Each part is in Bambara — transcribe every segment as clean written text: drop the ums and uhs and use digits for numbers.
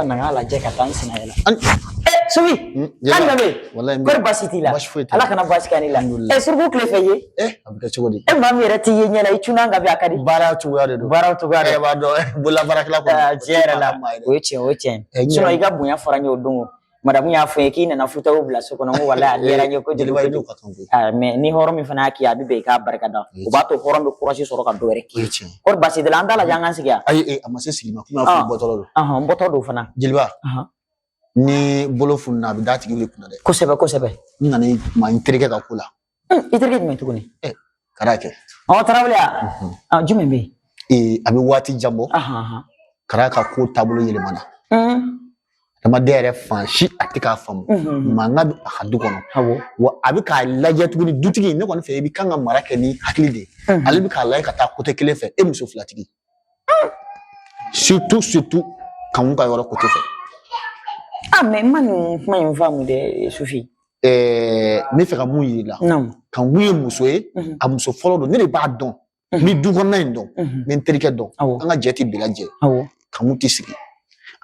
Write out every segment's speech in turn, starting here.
Nka na ala jɛ ka taa n sina yɛlɛ. Subi. Kan lamɛn. Wallahi. Kɔri baasi t'i la. Baasi foyi t'i la. Ala kana baasi kɛ ne la. Suruku tile fɛ ye. A bɛ kɛ cogo di? Maa min yɛrɛ t'i ye ɲɛna i cunna ka bi a ka di. Baara cogoya de don. Baara cogoya de don. B'a dɔn bolola baarakɛla kɔni. Tiɲɛ yɛrɛ la. O ye tiɲɛ o ye tiɲɛ. Sinon i ka bonya fɔra n ye o don o. Madamu y'a fɔ n ye k'i nana futaw bila so kɔnɔ n ko walahi a diyara n ye kojugu. Jeliba i n'o ka kan koyi. Mais ni hɔrɔn min fana y'a k'i ye a bɛ bɛn i k'a barika da. O b'a to hɔrɔn bɛ courage sɔrɔ ka dɔ wɛrɛ k'i ye. Kɔri baasi t'i la an t'a lajɛ an k'an sigi yan. Ayi a ma se sigi ma kuma fɔ bɔtɔ don. N bɔtɔ don fana. Jeliba. Ni bolo fununa a bɛ d'a tigi de kunna dɛ. Kosɛbɛ kosɛbɛ. N nana n terikɛ ka ko la. I terikɛ jumɛn tuguni? Kara kɛ. Tarawele ya? Jumɛn bɛ yen? A bɛ waati jan bɔ. Kara ka ko taabolo yɛlɛmana. Adamaden yɛrɛ fan si a tɛ k'a faamu. Mankan bɛ a ka du kɔnɔ. Wa a bɛ k'a lajɛ tuguni dutigi ne kɔni fɛ i bɛ kan ka mara kɛ ni hakili de ye. Ale bɛ k'a lajɛ ka taa côté kelen fɛ e muso filatigi. Surtout kanu ka yɔrɔ côté fɛ. Mais n ma nin kuma in faamu dɛ Sufi. Ne fɛ ka mun yir'i la. Kan kun ye muso ye a muso fɔlɔ don ne de b'a dɔn. Ni du kɔnɔna in dɔn n bɛ n terikɛ dɔn an ka jɛ tɛ bila jɛ. Kanu tɛ sigi.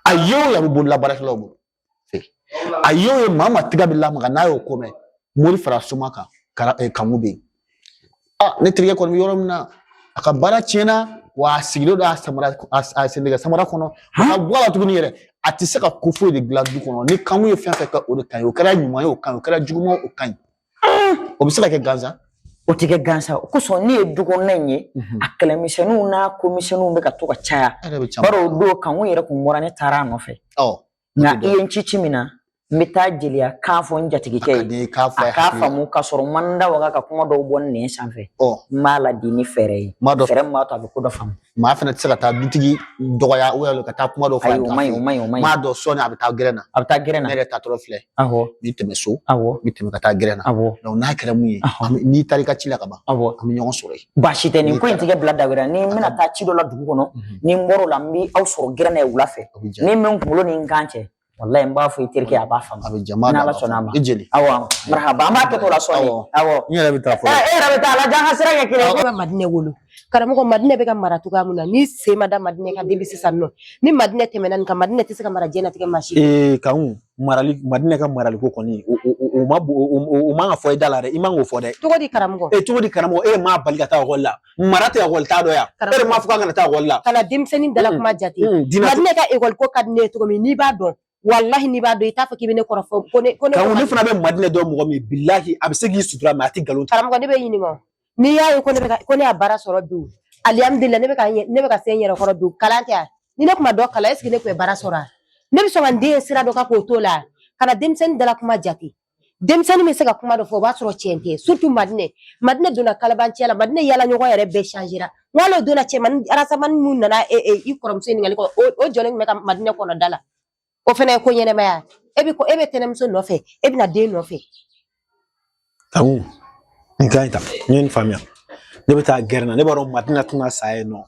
A ye o ye a bɛ bolola baarakɛlaw bolo. A ye o ye maa ma tiga bɛ lamaga n'a y'o ko mɛn mori fara suma kan kanu bɛ yen. Ne terikɛ kɔni bɛ yɔrɔ min na a ka baara tiɲɛna wa a sigilen don a sɛnɛkɛ samara kɔnɔ a ka bɔ a la tuguni yɛrɛ a tɛ se ka ko foyi de dilan du kɔnɔ ni kanu ye fɛn fɛn kɛ o de ka ɲi o kɛra ɲuman ye o ka ɲi o kɛra juguman o ka ɲi o bɛ se ka kɛ gansan. O tɛ kɛ gansan o kosɔn ne ye du kɔnɔna in ye a kɛlɛmisɛnninw n'a komisɛnninw bɛ ka to ka caya bari o don kanu yɛrɛ kun bɔra ne taara a nɔfɛ nka i ye n ci min na n bɛ taa jeliya kan fɔ n jatigikɛ ye a k'a faamu k'a sɔrɔ n ma n da waga ka kuma dɔw bɔ n nɛn sanfɛ n b'a ladi ni fɛɛrɛ ye fɛɛrɛ min b'a to a bɛ ko dɔ faamu. Maa fana tɛ se ka taa dutigi dɔgɔya ou bien ka taa kuma dɔ fɔ a ye. O ma ɲi. Maa dɔ sɔnni a bɛ taa gɛrɛn na. Ne yɛrɛ taatɔ filɛ. N'i tɛmɛ so. N bɛ tɛmɛ ka taa gɛrɛn na. Donc n'a kɛra mun ye. N'i taara i ka ci la ka ban. An bɛ ɲɔgɔn sɔrɔ yen. Baasi tɛ nin ko in tigɛ bila dawɛrɛ ni n bɛna taa ci dɔ la dugu kɔnɔ ni n bɔr'o la n bɛ aw sɔrɔ gɛrɛn na ye wula fɛ ni n bɛ n kunkolo ni n kan cɛ walayi n b'a fɔ i terikɛ a b'a faamu. A bɛ jama n'Ala sɔnna a ma. I jeli. Marahaba an b'a kɛ t'o la sɔɔni. N yɛrɛ bɛ taa fɔlɔ. E yɛrɛ bɛ taa lajɛ an ka sira kɛ kelen ye. Ne bɛ Madinɛ wolo karamɔgɔ Madinɛ bɛ ka mara cogoya min na ni sen ma da Madinɛ ka debi sisan nɔ ni Madinɛ tɛmɛna nin kan Madinɛ tɛ se ka mara diɲɛlatigɛ maa si. Kan marali Madinɛ ka marali ko kɔni o man ka fɔ i da la dɛ i man k'o fɔ dɛ. Cogo di karamɔgɔ. Cogo di karamɔgɔ e m'a bali ka taa ekɔli la mara tɛ ekɔli t'a dɔ yan e de m'a fɔ k'an kana taa ekɔli la. Kana denmisɛnnin dala kuma jate Madinɛ ka ekɔli ko ka di ne ye cogo min n'i b'a dɔn wallahi n'i b'a dɔn i t'a fɔ k'i bɛ ne kɔrɔfɔ ko ne. Ne fana bɛ Madinɛ dɔn mɔgɔ min bilahi a bɛ se k'i sutura mais a tɛ nkalon tigɛ. Karamɔgɔ ne bɛ ɲininka n'i y'a ye ko ne y'a baara sɔrɔ bi alhamdulillah ne bɛ ka se n yɛrɛ kɔrɔ bi kalan tɛ yan ni ne tun ma dɔn kalan est ce que ne tun bɛ baara sɔrɔ ne bɛ sɔn ka n den sira dɔ ka k'o to la kana denmisɛnnin dala kuma jate denmisɛnnin bɛ se ka kuma dɔ fɔ o b'a sɔrɔ tiɲɛ tɛ surtout Madinɛ donna kalabanciya la Madinɛ yala ɲɔgɔn yɛrɛ bɛɛ changera wala donna cɛmannin arasamani minnu nana i kɔrɔmuso ɲininkali kɔ o jɔlen bɛ ka Madinɛ kɔnɔ da la o fana ye ko ɲɛnɛmaya e bɛ tɛnɛmuso nɔfɛ e bɛ na den nɔfɛ. Awɔ n ka ɲi ta n ye nin faamuya ne bɛ taa gɛrɛn na ne b'a dɔn Madinɛ tɛna sa yen nɔ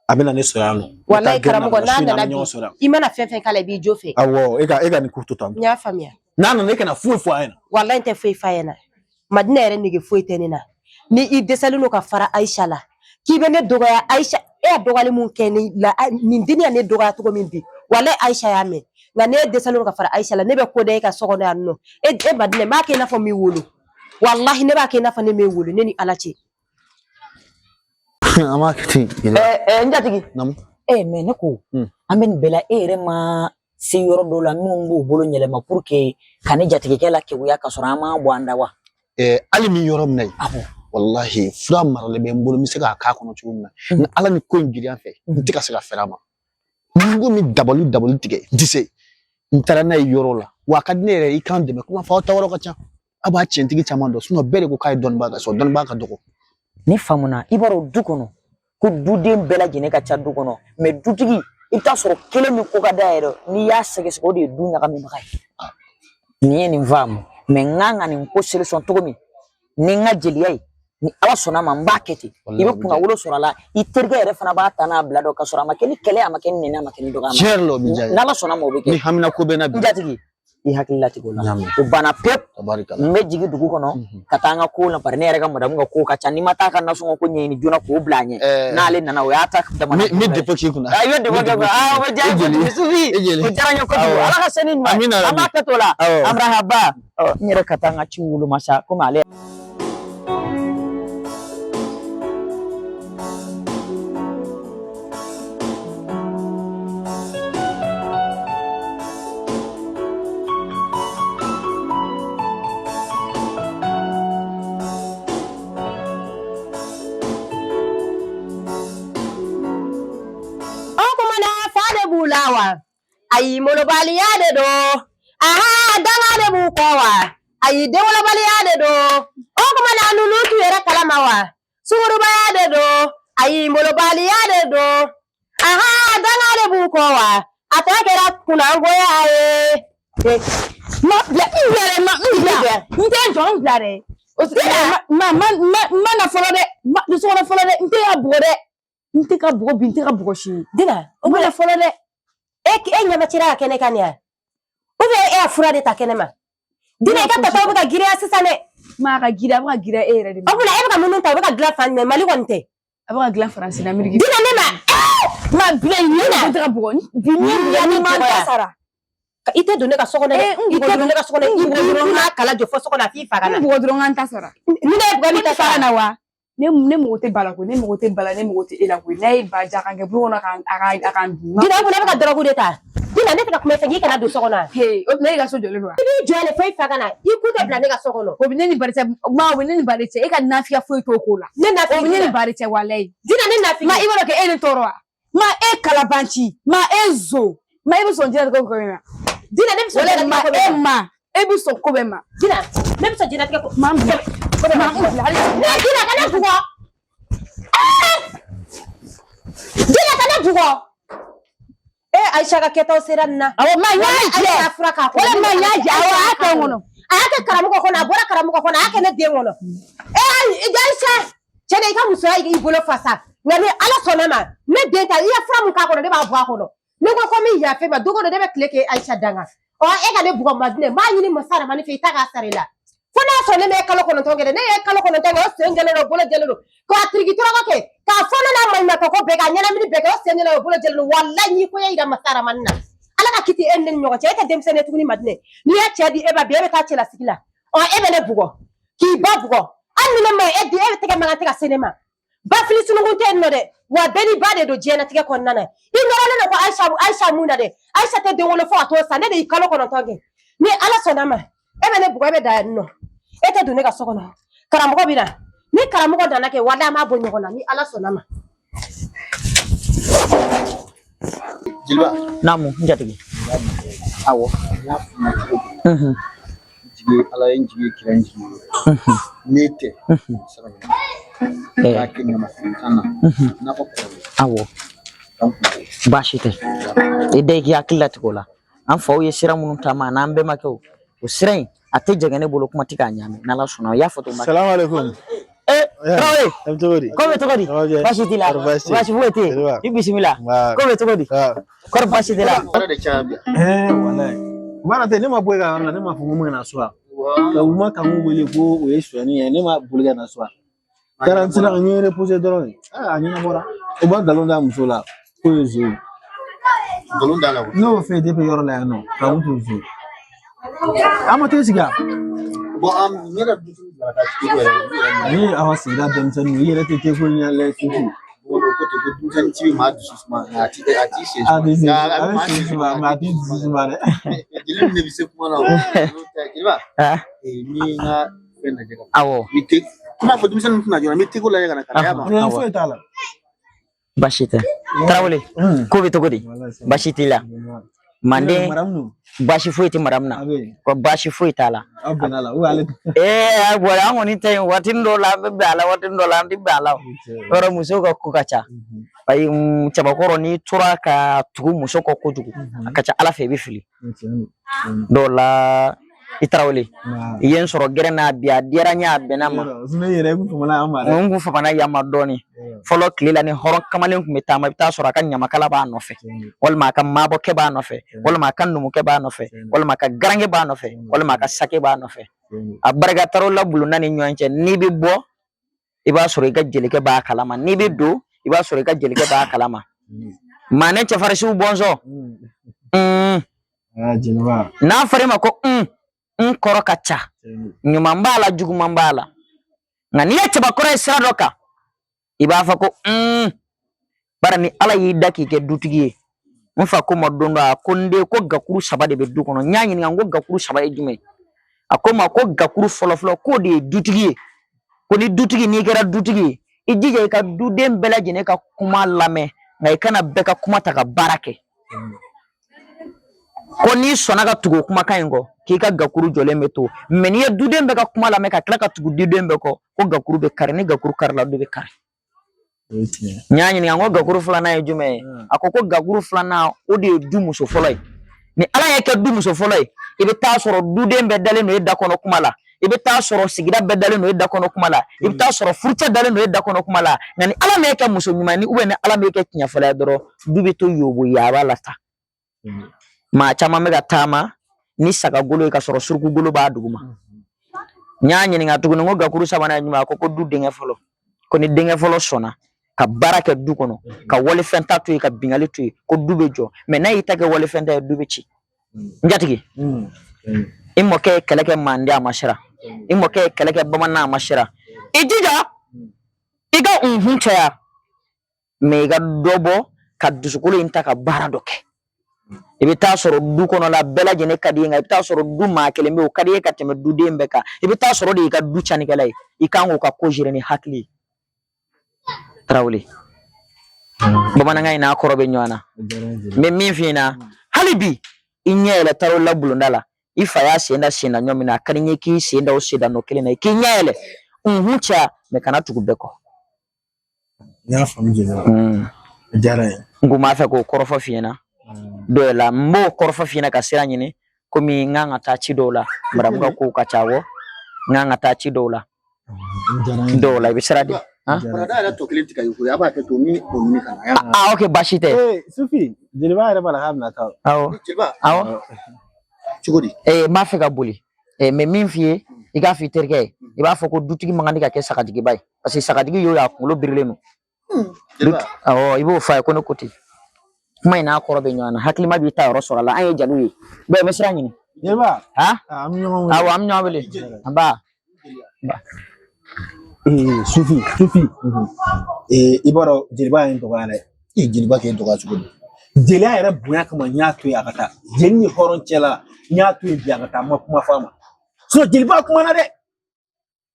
a bɛ na ne sɔrɔ yan nɔ. Walayi karamɔgɔ n'a nana bi i mana fɛn fɛn k'ala i b'i jo fɛ. Awɔ e ka nin ko to tan. N y'a faamuya. N'a nana e kana foyi fɔ a ɲɛna. Walayi n tɛ foyi f'a ɲɛna Madinɛ yɛrɛ nege foyi tɛ ne na ni i dɛsɛlen don ka fara Ayisa la k'i bɛ ne dɔgɔya Ayisa e ye dɔgɔyali min kɛ nin den ya ne dɔgɔya cogo min bi walayi Ayisa y'a mɛn nka ne dɛsɛlen don ka fara Ayisa la ne bɛ ko da e ka so kɔnɔ yan nɔ e Madinɛ n b'a kɛ i n'a fɔ n b'i wolo walahi ne b'a kɛ i n'a fɔ ne m'e wolo ne ni Ala cɛ. An b'a kɛ ten. N jatigi. Mais ne ko an bɛ nin bɛɛ la e yɛrɛ ma se yɔrɔ dɔw la minnu b'u bolo yɛlɛma pour que ka ne jatigikɛ la keguya ka sɔrɔ an m'a bɔ an da wa. Hali min yɔrɔ min na yen walahi fura maralen bɛ n bolo n bɛ se k'a k'a kɔnɔ cogo min na nka Ala ni ko in girinya fɛ n tɛ ka se ka fɛrɛ a ma ni ko min dabali tigɛ n tɛ se n taara n'a ye yɔrɔ la wa a ka di ne yɛrɛ i k'an dɛmɛ kuma fɔ aw ta yɔrɔ ka ca a b'a tiɲɛtigi caman dɔn sinon bɛɛ de ko k'a ye dɔnnibaga ka sɔrɔ dɔnnibaga ka dɔgɔ. Ne faamuna i b'a dɔn du kɔnɔ ko duden bɛɛ lajɛlen ka ca du kɔnɔ mais dutigi i bɛ taa sɔrɔ kelen min ko ka d'a yɛrɛ n'i y'a sɛgɛsɛgɛ o de ye du ɲagamibaga ye nin ye nin faamu mais n kan ka nin ko solution cogo min ni n ka jeliya ye ni Ala sɔnna a ma n b'a kɛ ten i bɛ kunnawolo sɔrɔ a la i terikɛ yɛrɛ fana b'a ta n'a bila dɔ ka sɔrɔ a ma kɛ ni kɛlɛ a ma kɛ ni nɛnɛ a ma kɛ ni dɔgɔya tiɲɛ yɛrɛ la o bɛ diya n'Ala sɔnna a ma o bɛ kɛ ni hamina ko bɛ na bi n jatigi I hakilila ti gola o bana pep me jigi dugu kono katanga ko la parne rega madam ko ka chani mata kan naso ko nyeni jona ko blanye na le nana o yata da mana mi de poki kuna ayo de boga wa jaji sufi ko jaranya ko ala ka senin ma amaka tola amra haba nyere katanga chiwulu masa ko male bulawa ayi molobali yade do aha danga de bukowa ayi de molobali yade do o kuma na lulutu yere kalamawa suru yade do ayi molobali yade do aha danga de bukowa atakera kuna ngoya ma bla ingere ma nte jon blare ma na folo de ma so na folo de nte ya bode nte ka bugo binti ka bugo shi dina o bla folo de e nyama chira kene kania ube e afura de takene ma dina ka tata buga gira sisane ma ka gira e redi o bla e ka munun ta buga gira fan me mali wonte abuga gira france na mirigi dina ne ma bla yina ko bugo bini ya ni ma sara ka ite do ne ka sokone ite do ne ka sokone ibu na kala jo fo sokona fi fagana bugo do nganta sara ni ne bugo ni ta sara na wa ne mogote bala ko ne mogote bala ne mogote ela ko ne ba ja kan ke bu ona kan akan dina bu ne ka drogu de ta dina ne ka kuma fengi kana do sokona he o ne ga so jole no ni jole fay fagana iku de bla ne ka sokono o bi ne ni barite ma o bi ne ni barite e ka nafia fo to ko la ne nafia o bi ne ni barite walai dina ne nafia ma ibaro ke e ni toro ma e kalabanchi ma e zo ma ibu so jina ko ko na dina ne so jina ko be ma e bi so ko be ma dina ne bi so jina ko ma dina kana bugo dina kana bugo Aisha ka keto siranna awo ma nyaje afraka ko wala ma nyaje awo aka ngono aka karamuko ko na bora karamuko ko na aka ne de ngono Aisha chene ka muso ai ibolo fasa ngani ala sonama ne de ta ya framu ka ko de ba bua ko no ne ko mi ya fe ba dogo de be kleke Aisha danga o e ga ne bugo madine ma yini masara mani fe ta ga sarela fona so ne me kalo ko no tongere ne e kalo ko no tongere o sengele ro bolo jelero ko atrigi toro ke ka fona na mai mako ko be ga nyana mi be ga o sengele ro bolo jelero wallahi ni ko yida masara manna ala ka kiti enden nyogo che ta dem sene tuguni madine ni ya chedi e ba be be ta chela sikila o e be ne bugo ki ba bugo an ni me e di e te ga manga te ga sinema ba fili sunu gunte no de wa beni ba de do jena te ga kon nana ingara ne ko Aisha muna de Aisha te de wolo fo ato sa ne de kalo ko no toge ni ala sonama e be ne bugo be da no ete do ne ka sokono karamugo bina ni karamugo dana ke wada ma bonyo kona ni ala sonama Jilba namu njatigi awo jigi ala yin jigi kiran jigi nete ya kinga masana na ko awo bashite ide ki akilla tikola an fawo ye sira munun tama na ambe makeo o sirai ate jagane bolo kuma tika nyame na la sona ya foto ma assalamu alaikum Rawe amtogodi ko betogodi bashitila bashibuete bismillah ko betogodi ko bashitila wallahi bana te ne ma boyga na ne ma fungu mun na soa ka uma ka mu wele ko o yesu ni ne ma bulga na soa garantina ni reposer doron ani na bora o ba galonda musola ko yesu galonda la no fe de pe yoro la no ka mu tuzu amate siga bo am nyera bitu la ta ci ko ni awasi da dem san ni yere te ko nya le tutu bo ko te ko dun san ci ma du susma ati se ma ti susma ne dilin ne bise kuma na kilba ni nga fena jaga awo miti kuma fo dum san na jona miti ko la jaga na kala ba ne fo etala bashite trawle ko betogodi bashitila mande bashi fuiti maramna ko bashi fuitala abnala wale bora ngoni tay watin do la be bala watin do la ndi bala ora musoka kukacha bai chaba koro ni tura ka tugu musoko kujugu akacha ala fe bifili do la Itrawli yen soro gerena biya diranya benama ngu fa bana yama doni folo klela ni horon kamalen ku metama bita soro kan nyama kala ba no fe wal ma kan mabo ke ba no fe wal ma kan numu ke ba no fe wal ma ka garange ba no fe wal ma ka sake ba no fe abarga taro la bulu nani nyonche ni bi bo iba soro ga jeli ke ba kalama ni bi do iba soro ga jeli ke ba kalama mane che farisi bonzo na farima ko koro kacha nyuma mbala jugu mbala ngani yace bakora isra doka iba fa ko bara ni ala yi daki ke dutigi mfa ko modondo akonde ko gakuru sabade be dukono nyanyi ngo gakuru sabade jume akoma ko gakuru folo ko de dutigi ko ni dutigi ni kera dutigi ijije ka dudem bela jene ka kuma lame ngai kana beka kuma taka barake ko ni sona ka tugo kuma kaingo ki ka gakuru jole meto meni ye dudem be ka kuma la me ka kla ka tugu dudem be ko gakuru be kare ni gakuru karla do be kare nyaani ni ngo gakuru fulana e jume akoko gakuru fulana o de du muso folay ni ala yake du muso folay ibe ta soro dudem be dale no e dakono kuma la ibe ta soro sigida be dale no e dakono kuma la ibe ta soro furcha dale no e dakono kuma la ngani ala me yake muso nyuma ni ube ni ala me yake tinya folay doro dubi to yobo ya bala ta ma chama mega tama ni saka golo ka soro surku golo ba duguma nyaanyi nga tugu ngo gakuru sabana nyuma ko du denga folo ko ni denga folo sona ka baraka du kono ka wole fenta to ka bingali to ko dubejo me na yita ke wole fenta dubechi njatigi immo ke keleke mande amashira immo ke keleke bamana amashira ijija iga unhuncha me ga dobo ka dusukulu inta ka baradoke ibita soro du kono la bela jene kadi nga ibita soro du ma kelembe o kadi ka teme du dembe ka ibita soro de ka du chani kelay ikango ka ko jireni hakli trawli bamana ngay na korobe nyona me min fina halibi inyele taro la bulundala ifa ya senda senda nyomina kadi ki senda o senda no kelena kinyele unhucha me kana tugubeko ya famjina jara nguma fa ko korofa fina do la mbo korfa fina ka sira nyini komi nganga ta ci dola maramuga ko ka chawo nganga ta ci dola bi sira di brada ala to klitika yuko ya ba ke to ni ko ni kana okay bashite sufi jilba era bala hamna ta jilba chugodi ma fe ka boli me min fie iga fi terke iba fo ko dutigi mangandi ka ke sakadigi bay parce que sakadigi yo ya ko lo birlenu ibo fa ko no koti mai na korobe nyana hakli ma bi ta rasulullah ay jalu be mesra nyini yeba ha am nyawale amba sufi iboro jilba en to gale jilba ke to ga chugo jeli ayra buya kama nyatu ya kata jenni horon chela nyatu ya kata ma kuma fama so jilba kuma na de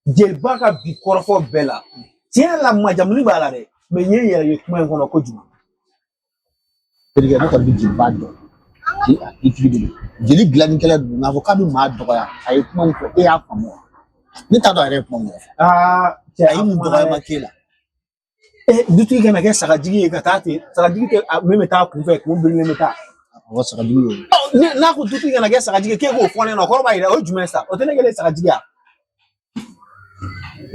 jilba ka bi korofo bela tiens la majamli bala de me yeye kuma ngono ko juma Jadi ko bi jilba do ci itlibi jeli glani kala na avocat bi ma do ya ay kuma ko e afamo ni ta do ay kuma ay mu do ay makela dutu kana ke saka jigi ka tati saka jigi ke meme ta ku fe ku bi meme ta o saka jigi na ku dutu kana ke saka jigi ke go fone no ko ba ire o jumesa o tene gele saka jigi a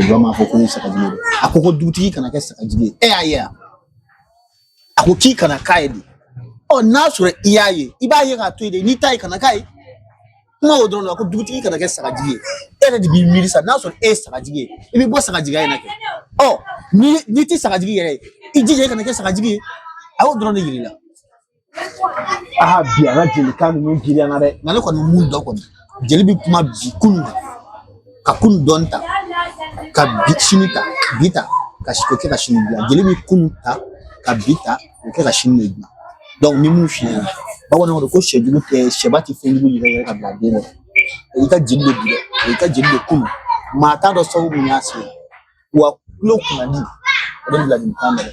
do ma fo ko ni saka jigi akoko dutu kana ke saka jigi aya akoki kana kaidi o nasure iyaye ibaye ga to ide ni tai kana kai kuma odron ko duti kana ke saka jigi ere di bi mirisa nasure saka jigi ibi bo saka jigi na ke ni ti saka jigi ere ijije kana ke saka jigi awo odron ni yirila biya na jeli kan no giriya na re na ko mu do ko jeli bi kuma bi kun ka kun donta ka bi shinita bita ka shiko ke ka shinita jeli bi kun ta ka bita ke ka shinita donc ni mu fiya ba wona ko sheju te shebati fungu ni ka bla de ika jinde bi ika jinde kun mata do so mu nyase wa klo kunani o de la ni kamera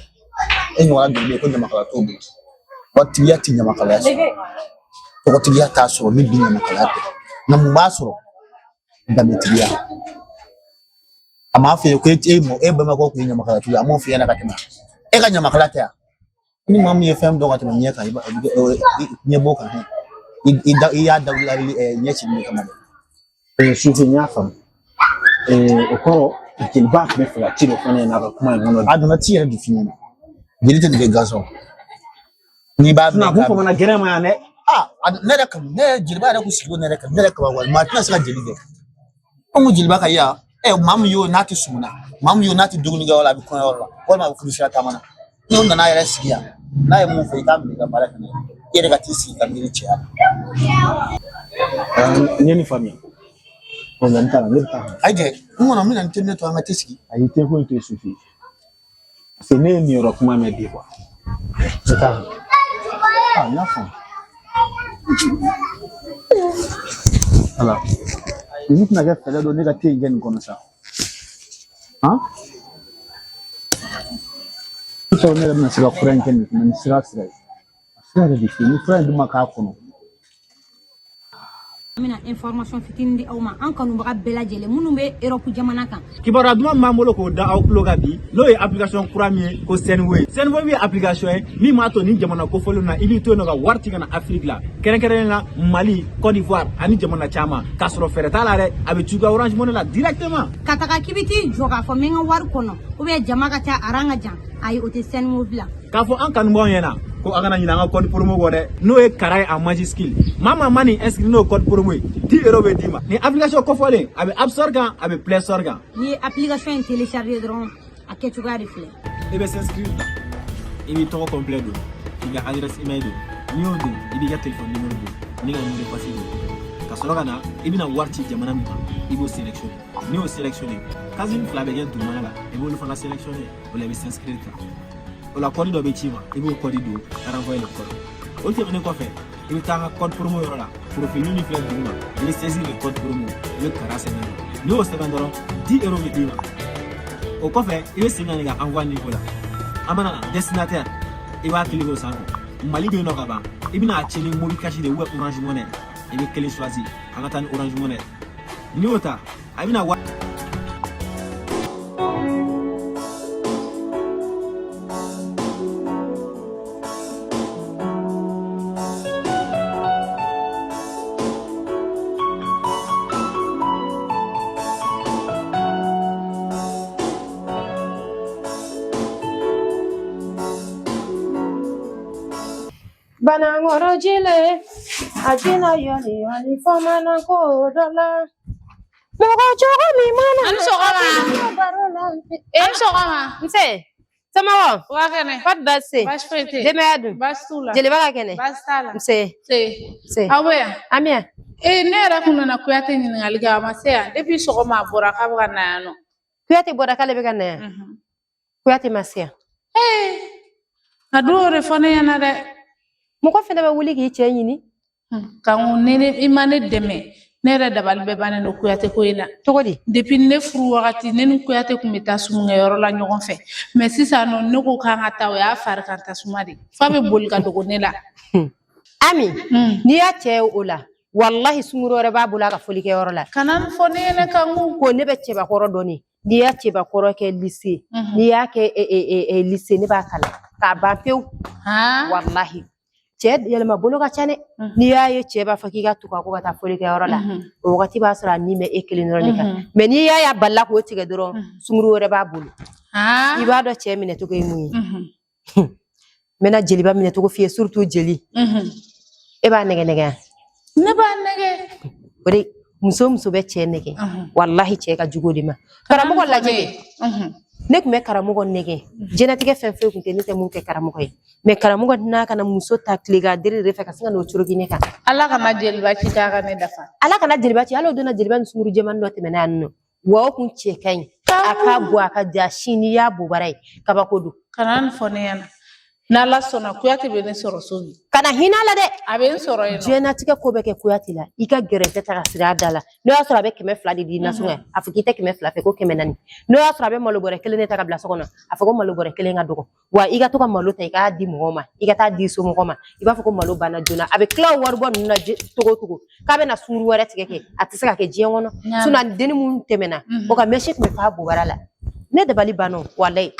enyo wa de ko de makala to bi wati ya tinya makala so ko tiya ta so ni bi makala to na mu ba so da metriya ama fe ko mo ba ma ko nya makala to ama fe na ka tema ka nya makala ta ni mam ye fem do ngata nyeka nye boka ida ya da nya chi ni kamera Soutien femme. Au corps, il va me faire tirer au nez avec moi. A donna ti yɛrɛ du fini na jeli tɛ nin kɛ gazon n'i b'a Na mɛn ko mana gɛrɛ ma ne. ne yɛrɛ kama ne jeliba yɛrɛ ko sigi ne yɛrɛ kama ne yɛrɛ kaba wali maa tɛna se ka jeli kɛ ko jeliba ka ya maa min y'o n'a tɛ sumuna maa min y'o n'a tɛ dumuni kɛ yɔrɔ la a bɛ kɔɲɔ yɔrɔ la walima a bɛ kulusira taama na n'o nana a yɛrɛ sigi yan n'a ye mun fɔ i k'a minɛ i ka baara kɛ n'a ye i yɛrɛ ka t'i sigi ka miiri cɛya N ye ni faamuya. O la n taara ne bɛ taa. ayi dɛ n kɔnɔ n bɛna n tɛ ne to an ka t'i sigi A y'i tɛ ko in to sufi. Parce que ne ye nin yɔrɔ kuma mɛn bi quoi. N taara. N y'a faamu. Ala. Nin tɛna kɛ fɛɛrɛ dɔ ne ka te in kɛ nin kɔnɔ sa. Sɔ ne yɛrɛ bɛna se ka fura in kɛ nin kɔnɔ ni sira ye. Sira yɛrɛ de fɛ ni fura in dun ma k'a kɔnɔ. Mina information fitinin di aw ma an kanubaga bɛɛ lajɛlen minnu bɛ Europe jamana kan. Kibaruya duman b'an bolo k'o da aw tulo kan bi n'o ye application kura min ye ko Senway. Senway ye application ye min b'a to ni jamana kofɔlenw na i b'i to yen nɔ ka wari ci ka na Afrique la kɛrɛnkɛrɛnnen la Mali, Côte d'Ivoire ani jamana caman k'a sɔrɔ fɛɛrɛ t'a la dɛ a bɛ ci i ka Orange Money la directement. Ka taga k'i bɛ t'i jɔ k'a fɔ n bɛ n ka wari kɔnɔ ou bien jama ka ca aran ka jan ayi o tɛ Senway la. K'a fɔ an kanubagaw ɲɛna ko an kana ɲinɛ an ka code promo kɔ dɛ n'o ye kara ye en majuscule maa ma nin inscrit n'o code promo ye 10 € bɛ d'i ma ni application kofɔlen a bɛ App Store kan a bɛ Play Store kan. N'i ye application in télécharger dɔrɔn a kɛcogoya de filɛ. I bɛ s'inscrire i b'i tɔgɔ complet don k'i ka adresse email don n'i y'o don i b'i ka téléphone numéro don n'i ka numéro de passe don ka sɔrɔ ka na i bɛna wari ci jamana min kan i b'o sélectionner n'i y'o sélectionner case 2 bɛ kɛ dugumana la i b'olu fana sélectionner o la i bɛ s'inscrire kan. O la code dɔ bɛ ci ma i b'o code don ka renvoyer le code o tɛmɛnen kɔfɛ i bɛ taa code promo yɔrɔ la profil min filɛ duguma i bɛ saisir le code promo i bɛ kara sɛbɛn n'i y'o sɛbɛn dɔrɔn 10 € bɛ d'i ma o kɔfɛ i bɛ segin ka envoyer niveau la an mana destinataire i b'a cliquer o sanfɛ Mali bɛ yen nɔ ka ban i bɛna a ci ni mobile cash de ou Orange Money i bɛ kelen choisir an ka taa ni Orange Money n'i y'o ta a bɛna wari. Banangoro jile, ajina yoli yoli fomana ko dola. Mogo chogo mi mana. An sɔgɔma. An sɔgɔma. Nse, samawo. Wa kɛnɛ. Pas basse. Baasi foyi tɛ. Denbaya dun? Baasi t'u la. Jeliba ka kɛnɛ? Baasi t'a la. Nse. Aw bɛ yan. An bɛ yan. Ne yɛrɛ kun nana Kuyate ɲininkali kɛ a ma se yan depuis sɔgɔma a bɔra k'a bɛ ka na yan nɔ. Kuyate bɔra k'ale bɛ ka na yan. Kuyate ma se yan. A don o de fɔ ne ɲɛna dɛ. Mɔgɔ fɛnɛ bɛ wuli k'i cɛ ɲini. Kanko i ma ne dɛmɛ ne yɛrɛ dabali bɛ bannen don Kuyate ko in na. Cogo di? Depuis ne furu wagati ne ni Kuyate kun bɛ taa sumunkɛyɔrɔ la ɲɔgɔn fɛ mais sisan nɔ ne ko k'an ka taa o y'a fari kan tasuma de f'a bɛ boli ka dogo ne la. Ami, n'i y'a cɛ ye o la wallahi sunkuru wɛrɛ b'a bolo a ka folikɛyɔrɔ la. Kana nin fɔ ne ɲɛna Kanku. Ko ne bɛ cɛbakɔrɔ dɔn ne n'i y'a cɛbakɔrɔ kɛ lycée n'i y'a kɛ lycée ne b'a kalan k'a ban pewu. Wallahi cɛ yɛlɛma bolo ka ca dɛ n'i y'a ye cɛ b'a fɔ k'i ka tugu a kɔ ka taa folikɛyɔrɔ la o wagati b'a sɔrɔ a ni bɛ e kelen dɔrɔn de kan mais n'i y'a balila k'o tigɛ dɔrɔn sunkuru wɛrɛ b'a bolo i b'a dɔn cɛ minɛcogo ye mun ye. N bɛna jeliba minɛcogo f'i ye surtout jeli e b'a nɛgɛ nɛgɛ yan. Ne b'a nɛgɛ. O de muso bɛ cɛ nɛgɛ wallahi cɛ ka jugu o de ma. Karamɔgɔ lajɛ ne tun bɛ karamɔgɔ nɛgɛ jɛnatigɛ fɛn fɛn kun tɛ ne tɛ mun kɛ karamɔgɔ ye mais karamɔgɔ n'a kana muso ta tile ka dere de fɛ ka sin ka n'o coroki ne kan. Ala kana jeliba ci k'a ka ne dafa. Ala kana jeliba ci hali o donna jeliba ni sunkuru jɛmani dɔ tɛmɛna yan nɔ wa o kun cɛ ka ɲi a k'a bɔ a ka ja sini y'a bobara ye kabako don. Kana nin fɔ ne ɲɛna n'Ala sɔnna Kuyate bɛ ne sɔrɔ so min. Kana hinɛ a la dɛ. A bɛ n sɔrɔ yen nɔ. Jɛnatigɛ ko bɛ kɛ Kuyate la i ka gɛrɛ tɛ ta ka siri a da la n'o y'a sɔrɔ a bɛ 200 de di nasɔngɔ a fɔ k'i tɛ 200 fɛ ko 400 n'o y'a sɔrɔ a bɛ malo bɔrɛ 1 de ta ka bila so kɔnɔ a fɔ ko malo bɔrɛ 1 ka dɔgɔ wa i ka to ka malo ta i k'a di mɔgɔw ma i ka taa di somɔgɔw ma i b'a fɔ ko malo banna joona a bɛ tila o wari bɔ ninnu na togo togo k'a bɛ na sunkuru wɛrɛ tigɛ kɛ a tɛ se ka kɛ diɲɛ kɔnɔ sinon denni minnu tɛmɛna o ka mɛsi tun bɛ f'a bobara la ne dabali banna walayi.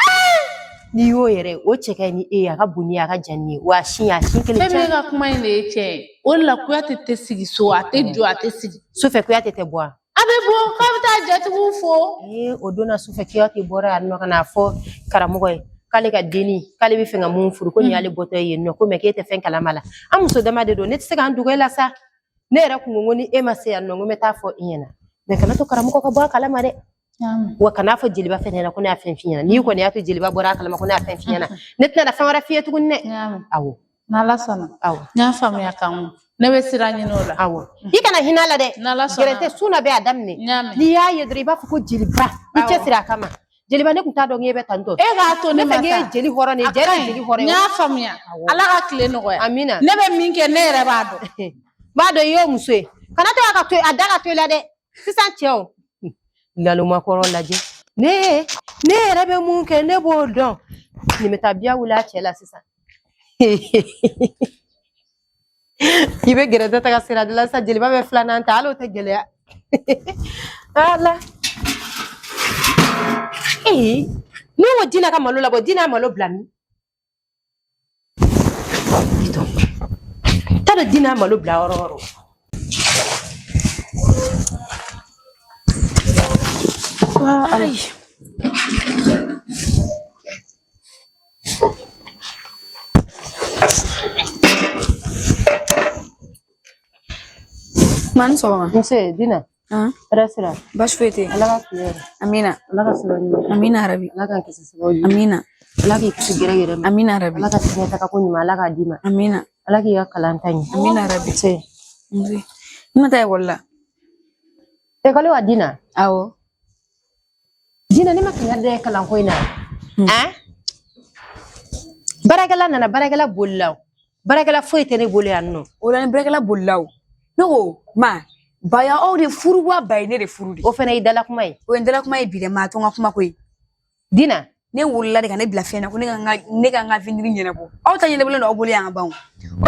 N'i y'o yɛrɛ o cɛ ka ɲi ni e ye a ka bon ni a ka jan ni ye wa a sin kelen cɛ. E bɛ ka kuma in de ye tiɲɛ ye o de la Kuyate tɛ sigi so a tɛ jɔ a tɛ sigi. Sufɛ Kuyate tɛ bɔ wa. Abebo ka bita jatigu fo. Odona su fe kiyo ti bora no kana fo karamogo ye kale ka deni kale bi fenga mun furu ko ni ale boto ye no ko me ke te fen kala mala amuso dama de do ne tse kan dugo la sa ne era ku ngoni e ma se ya no me ta fo yena me kana to karamogo ka bo kala mare wa kana fo jiliba fe ne ko ne afen finyana ni ko ne ya to jiliba bora kala ma ko ne afen finyana ne tna da fa wara fiye tugunne awo Nala sana. awo Nya famu ya kan. Ne be sira nyino la. awo ikana hinala de Nala sana. gerete suna be adamne ni ya yedriba fu ko jiliba ni ce sira kama jeliba ne kunta dɔn ŋebe tanto E ga to ne mata jeli hɔrɔn ne jeli hɔrɔn nya famuya ala ka kile nɔgɔya amina ne bɛ min kɛ ne yɛrɛ b'a dɔn b'a dɔn i y'o muso ye kana to a ka to a da ka to la dɛ sisan cɛw laluma kɔrɔ lajɛ ne yɛrɛ bɛ mun kɛ ne b'o dɔn nin bɛ taa biya wuli a cɛ la sisan i bɛ gɛrɛtɛ taga sira de la sisan jeliba bɛ filanan ta hali o tɛ gɛlɛya ala ne ko dina ka malo labɔ dina malo bila min t'a dɔn dina malo bila yɔrɔ yɔrɔ Man sɔgɔma nse dina Rasira baasi foyi tɛ ala ka tile amina ala ka sabali amina arabi ala ka kisi sababu amina ala k'i kisi gɛrɛ ma amina arabi ala ka tiɲɛ taga ko ɲuman ala k'a d'i ma amina ala k'i ka kalan ta ɲi amina arabi nse nse ina taa ekɔli la ekɔli wa dina awɔ dina ne ma kɛɲɛ dɛ kalan ko in na baarakɛla nana baarakɛla bolila o baarakɛla foyi tɛ ne bolo yan nɔ o la ni baarakɛla bolila o ne ko ma baya aw de furu wa ba ye ne de furu de o fana y'i dala kuma ye o ye n dala kuma ye bi dɛ maa to n ka kuma ko ye dina ne wolola de ka ne bila fɛn na ko ne ka n ka fɛntiri ɲɛnabɔ aw ta ɲɛnabɔlen don aw bolo yan ka ban o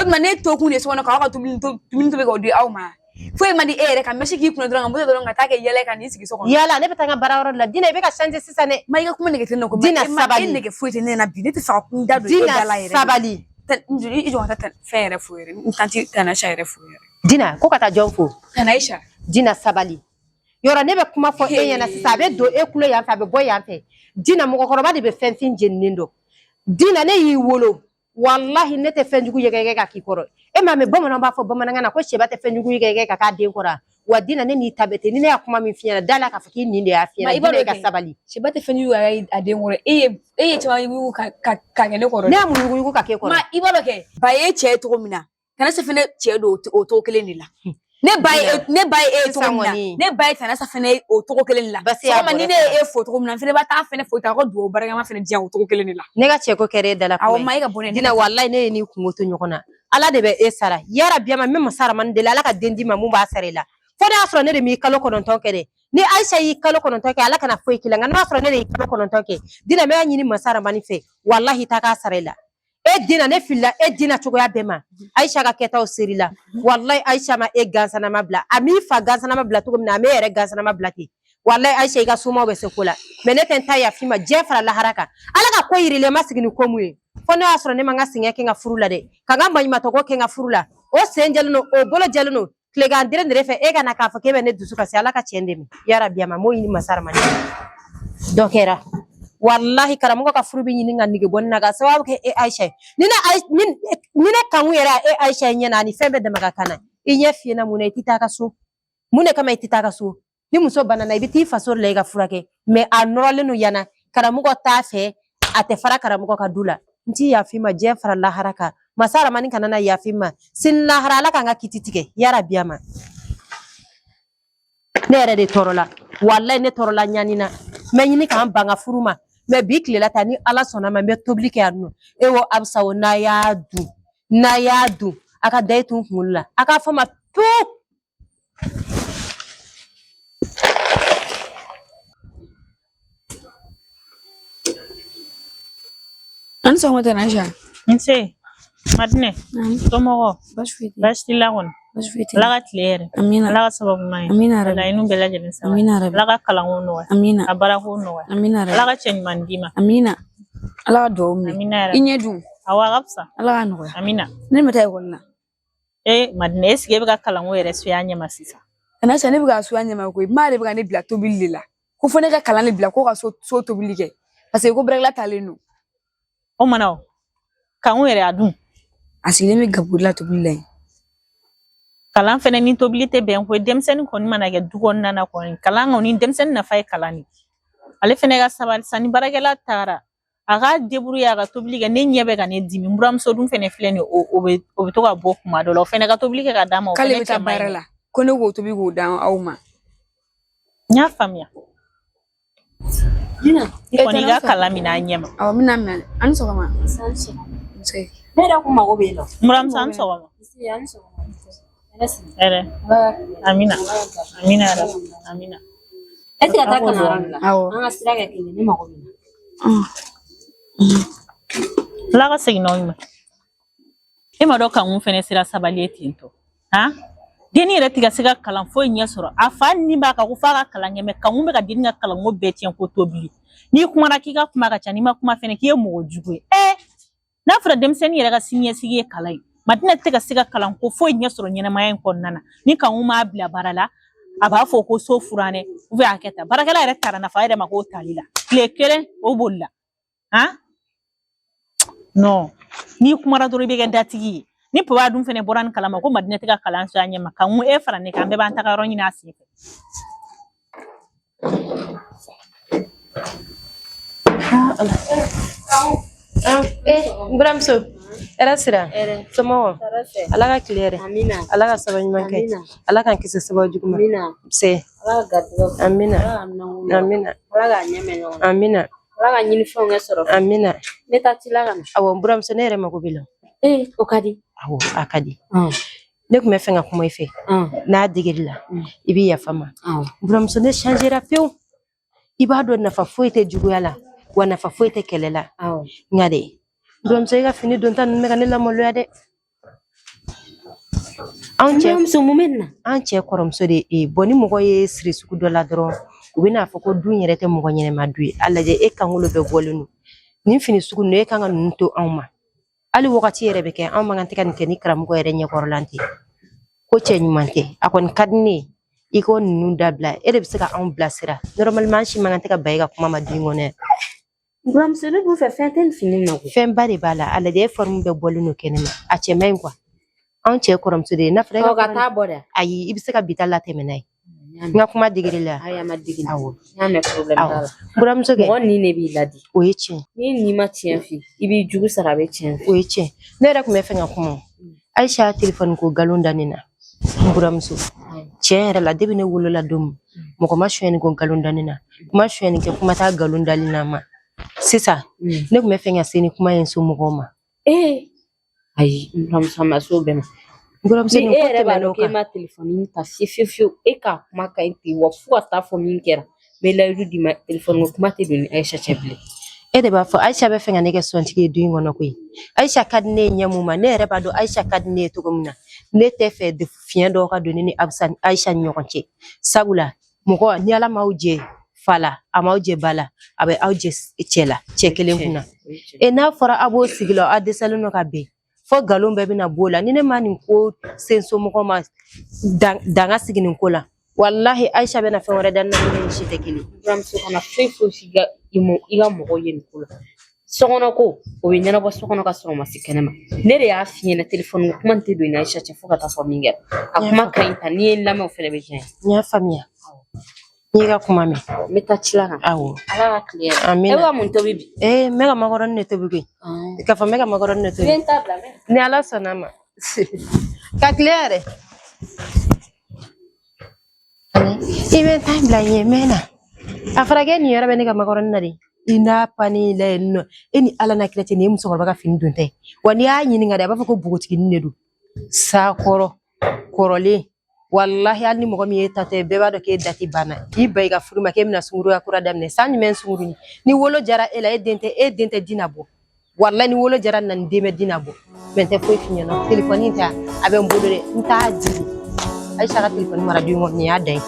tuma ne to kun de so kɔnɔ k'aw ka dumuni tobi k'o di aw ma foyi man di e yɛrɛ ka mɛsi k'i kunna dɔrɔn ka moto dɔrɔn ka taa kɛ yɛlɛ ka n'i sigi so kɔnɔ yala ne bɛ taa n ka baara yɔrɔ la dina i bɛ ka changer sisan dɛ ma i ka kuma nege tɛ ne ko dina sabali e nege foyi tɛ ne na bi ne tɛ fɛ ka kun da don e da la yɛrɛ dina sabali i jɔ ka taa fɛn yɛrɛ fo yɛrɛ n tanti Tanasha yɛrɛ fo yɛrɛ dina ko ka taa jɔn fo Tanasha dina sabali yɔrɔ ne bɛ kuma fɔ e ɲɛna sisan a bɛ don e kulo yan fɛ a bɛ bɔ yan fɛ dina mɔgɔkɔrɔba de bɛ fɛn fin jeninen dɔn dina ne y'i wolo wallahi ne tɛ fɛn jugu yɛgɛyɛgɛ ka k'i kɔrɔ e m'a mɛn bamananw b'a fɔ bamanankan na ko sɛba tɛ fɛn jugu yɛgɛyɛgɛ ka k'a den kɔrɔ wa dina ne n'i ta bɛ ten ni ne y'a kuma min f'i ɲɛna da la k'a fɔ k'i nin de y'a f'i ɲɛna dina i ka sabali sɛba tɛ fɛn jugu yɛgɛ a den kɔrɔ e ye caman yugu ka kɛ ne kɔrɔ ne y'a mun yugu ka k'e kɔrɔ ma i b'a dɔn kɛ ba ye cɛ ye cogo min na kana se fɛnɛ cɛ don o cogo kelen de la ne ba ye e cogo min na ne ba ye Tanasha fɛnɛ o cogo kelen de la sɔgɔma ni ne ye e fo cogo min na n fɛnɛ b'a taa fɛnɛ fo ta ko duwawu barakɛma fɛnɛ diyan o cogo kelen de la ne ka cɛko kɛra e dala kuma awɔ ma e ka bɔ ne dina wallahi ne ye n'i kungo to ɲɔgɔn na ala de bɛ e sara yara biyama min masa ramani deli ala ka den di ma mun b'a sara i la fo ne y'a sɔrɔ ne de m'i kalo 9 kɛ dɛ ni Aisha y'i kalo 9 kɛ ala kana foyi k'i la nka n'a sɔrɔ ne de y'i kalo 9 kɛ dina n bɛ ɲini masa ramani fɛ wallahi ta k'a sara i la e dina ne filila e dina cogoya bɛɛ ma Aisha ka kɛtaw seri la wallahi Aisha ma e gansanama bila a m'i fa gansanama bila cogo min na a m'e yɛrɛ gansanama bila ten wallahi Aisha i ka sumaw bɛ se ko la mais ne tɛ n ta yafi ma diɲɛ fara lahara kan ala ka ko yirilen ma sigi ni ko mun ye fo ne y'a sɔrɔ ne ma n ka sɛgɛn kɛ n ka furu la dɛ ka n ka maɲumantɔko kɛ n ka furu la o sen jɛlen don o bolo jɛlen don tilegan dere fɛ e ka na k'a fɔ k'e bɛ ne dusu kasi ala ka tiɲɛ dɛmɛ yarabi a ma m'o ɲini masa ramani dɔ kɛra wallahi karamɔgɔ ka furu bɛ ɲini ka nege bɔ ne na ka sababu kɛ e Aisha ni ne kanu yɛrɛ e Aisha ɲɛna ani fɛn bɛɛ dama ka kan na i ɲɛ fiyɛ na mun na i tɛ taa ka so mun de kama i tɛ taa ka so ni muso banana i bɛ t'i faso la i ka furakɛ mais a nɔrɔlen don yana karamɔgɔ t'a fɛ a tɛ fara karamɔgɔ ka du la n t'i yafi ma diɲɛ fara lahara kan masa ramani kana na yafi ma sini lahara ala k'an ka kiti tigɛ yarabi a ma ne yɛrɛ de tɔɔrɔ la wallahi ne tɔɔrɔ la ɲani na mɛ ɲini k'an ban ka furu ma mais bi tilela ta ni ala sɔnna ma n bɛ tobili kɛ yan nɔ e wo abisa o n'a y'a dun a ka da e tun kunkolo la a k'a fɔ ma to an sɔgɔma Tanasha nse Madine somɔgɔ baasi t'i la kɔni ala ka tile yɛrɛ amina ala ka sababu ɲuman ye amina rabi laɲiniw bɛɛ lajɛlen sabati amina rabi ala ka kalanko nɔgɔya amina a baarako nɔgɔya amina rabi ala ka cɛ ɲuman d'i ma amina ala ka duwawu minɛ amina yɛrɛ i ɲɛ dun awɔ a ka fisa ala ka nɔgɔya amina ne ma taa ekɔli la Madine esike e bɛ ka kalanko yɛrɛ suya ɲɛma sisan Kana sa ne bɛ ka so ɲɛma ko ma de bɛ ka ne bila tobili de la ko fo ne ka kalan de bila ko ka so tobili kɛ parce que ko bɛrɛla talen don o mana o kan yɛrɛ a dun a sigilen bɛ gaburi la tobili la kalan fɛnɛ ni tobili tɛ bɛn ko denmisɛnnin kɔni mana kɛ du kɔnɔna na kɔni kalan kɔni denmisɛnnin nafa ye kalan ni ale fɛnɛ ka sabali sani barakɛla taara a ka débrouiller a ka tobili kɛ ne ɲɛ bɛ ka ne dimi buramuso dun fɛnɛ filɛ ni o bɛ to ka bɔ kuma dɔ la o fɛnɛ ka tobili kɛ ka d'a ma o fɛnɛ cɛ man ɲi ko ne k'o tobi k'o d'an aw ma n y'a faamuya i kɔni i ka kalan min n'a ɲɛ ma awɔ n bɛna minɛ ani sɔgɔma ne yɛrɛ kun mago b'e la buramuso ani sɔgɔma amina amina amina est-ce que taa kana la an ka sira kɛ kelen ne mago b'e la ala ka segin n'aw ma e ma dɔn kan fɛnɛ sira sabali ye ten tɔ han denni yɛrɛ tɛ ka se ka kalan foyi ɲɛ sɔrɔ a fa ni b'a kan ko f'a ka kalan ɲɛ mɛ kan bɛ ka denni ka kalanko bɛɛ tiɲɛ ko tobili n'i kumana k'i ka kuma ka ca n'i ma kuma fɛnɛ k'i ye mɔgɔ jugu ye n'a fɔra denmisɛnnin yɛrɛ ka siniɲɛsigi ye kalan ye Madina tɛ ka se ka kalan ko foyi ɲɛ sɔrɔ ɲɛnamaya in kɔnɔna na ni kan m'a bila baara la a b'a fɔ ko so furanɛ ou bien a kɛ tan baarakɛla yɛrɛ taara nafa yɛrɛ ma k'o tali la tile kelen o bolila han non n'i kumara dɔrɔn i bɛ kɛ datigi ye ni papa dun fɛnɛ bɔra ni kalama ko Madina tɛ ka kalan so a ɲɛ ma kan e fara ne kan an bɛɛ b'an taga yɔrɔ ɲini a sen fɛ buramuso era sira somɔgɔ ala ka tile yɛrɛ ala ka saba ɲuman kɛ ala k'an kisi sababu jugu ma se amina amina amina ala ka ɲini fɛnw kɛ sɔrɔ amina ne ta tila ka na awɔ buramuso ne yɛrɛ mago b'i la o ka di awɔ a ka di ne kun bɛ fɛ ka kuma i fɛ n'a degeli la i b'i yafa ma buramuso ne changera pewu i b'a dɔn nafa foyi tɛ juguya la wa nafa foyi tɛ kɛlɛ la nka de buramuso i ka fini don ta ninnu bɛ ka ne lamaloya dɛ an cɛ kɔrɔmuso de bɔn ni mɔgɔ ye siri sugu dɔ la dɔrɔn u bɛ n'a fɔ ko dun yɛrɛ tɛ mɔgɔ ɲɛnɛma du ye a lajɛ e kankolo bɛɛ bɔlen don nin fini sugu ninnu e kan ka ninnu to anw ma hali wagati yɛrɛ bɛ kɛ anw man kan tɛ ka nin kɛ ni karamɔgɔ yɛrɛ ɲɛkɔrɔlan tɛ ko cɛ ɲuman tɛ a kɔni ka di ne ye i ko ninnu dabila e de bɛ se ka anw bilasira normalement an si man kan tɛ ka ba e ka kuma ma du in kɔnɔ buramuso ne dun fɛ fɛn tɛ nin fini na fɛn ba de b'a la a lajɛ e forme bɛɛ bɔlen don kɛnɛ ma a cɛ man ɲi quoi anw cɛ kɔrɔmuso de ye n'a fɔra e ka taa bɔ dɛ ayi i bɛ se ka bita latɛmɛ n'a ye n ka kuma degeli la ayi a ma dege awɔ n y'a mɛn problème t'a la buramuso kɛ mɔgɔ ni ne b'i ladi o ye tiɲɛ ni ma tiɲɛ f'i i b'i jugu sara a bɛ tiɲɛ o ye tiɲɛ ne yɛrɛ tun bɛ fɛ ka kuma Aisha téléphone ko nkalon da ne na n buramuso tiɲɛ yɛrɛ la depuis ne wolola don min mɔgɔ ma sonyɛni ko nkalon da ne na kuma sonyɛni kɛ kuma t'a nkalon dali na ma sisan ne tun bɛ fɛ ka se ni kuma ye somɔgɔw ma ayi buramuso ma s'o bɛɛ ma buramuso ni e yɛrɛ b'a dɔn k'e ma téléphone ta fiyewu e ka kuma ka ɲi ten wa fo ka taa fɔ min kɛra n bɛ layidu d'i ma téléphone ko kuma tɛ don ni Aisha cɛ bilen e de b'a fɔ Aisha bɛ fɛ ka ne kɛ sɔntigi ye du in kɔnɔ koyi Aisha ka di ne ye ɲɛ mun ma ne yɛrɛ b'a dɔn Aisha ka di ne ye cogo min na ne tɛ fɛ fiɲɛ dɔw ka don ne ni Aisha ni ɲɔgɔn cɛ sabula mɔgɔ ni Ala m'aw jɛ fa la a m'aw jɛ ba la a bɛ aw jɛ cɛ la cɛ kelen kun na n'a fɔra aw b'o sigi la aw dɛsɛlen don ka bɛn fo nkalon bɛɛ bɛna b'o la ni ne ma nin ko sen somɔgɔw ma danga sigi nin ko la walahi Aisha bɛna fɛn wɛrɛ da ne ni si tɛ kelen buramuso kana foyi foyi si ka i ka mɔgɔw ye nin ko la sokɔnɔ ko o bɛ ɲɛnabɔ sokɔnɔ ka sɔrɔ o ma se kɛnɛ ma ne de y'a f'i ɲɛna téléphone ko kuma tɛ don ni Aisha cɛ fo ka taa fɔ min kɛra a kuma ka ɲi ta n'i ye n lamɛn o fɛnɛ bɛ diya n y'a faamuya n y'i ka kuma mɛn n bɛ taa ci la kan awɔ ala ka tile yɛrɛ amina e bɛ ka mun tobi bi n bɛ ka makɔrɔni de tobi koyi k'a fɔ n bɛ ka makɔrɔni de tobi ni Ala sɔnna a ma ka tile yɛrɛ i bɛ taa bila ɲɛ mɛn na a fɔra k'e nin yɔrɔ bɛ ne ka makɔrɔni na de i n'a pani la yen nɔ e ni Ala na kira cɛ nin ye musokɔrɔba ka fini don tɛ wa n'i y'a ɲininka de a b'a fɔ ko bogotiginin de don sakɔrɔ kɔrɔlen walahi hali ni mɔgɔ min ye ta tɛ bɛɛ b'a dɔn k'e dati banna k'i ba i ka furu ma k'e bɛna sunkuruya kura daminɛ san jumɛn sunkuru ni wolo jara e la e den tɛ di na bɔ walahi ni wolo jara na ni den bɛ di na bɔ mɛ n tɛ foyi f'i ɲɛna téléphone ta a bɛ n bolo dɛ n t'a di Aisha ka téléphone mara du in kɔnɔ nin y'a dan ye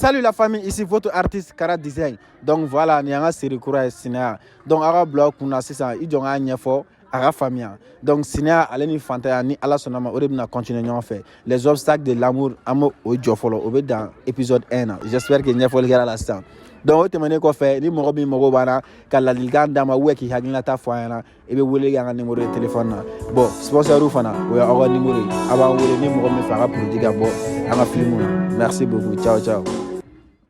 Salut la famille, ici votre artiste Kara Design. Donc voilà, ni anga série kura Sinea. Donc aga blog kuna sisa i jonga nyefo aga famille. Donc Sinea aleni fantaya ni ala sonama ore bina continuer ñon fait. Les obstacles de l'amour amo o jofolo obe dans épisode 1. J'espère que nyefo le gars l'instant. Donc o temene ko fait ni mo bi mo bana kala ligan dama weki hagina ta foyana e be wole nga numéro de téléphone na. Bon, sponsor fana o ya numéro aba wole ni mo me fara pour diga bo anga film. Merci beaucoup. Ciao ciao.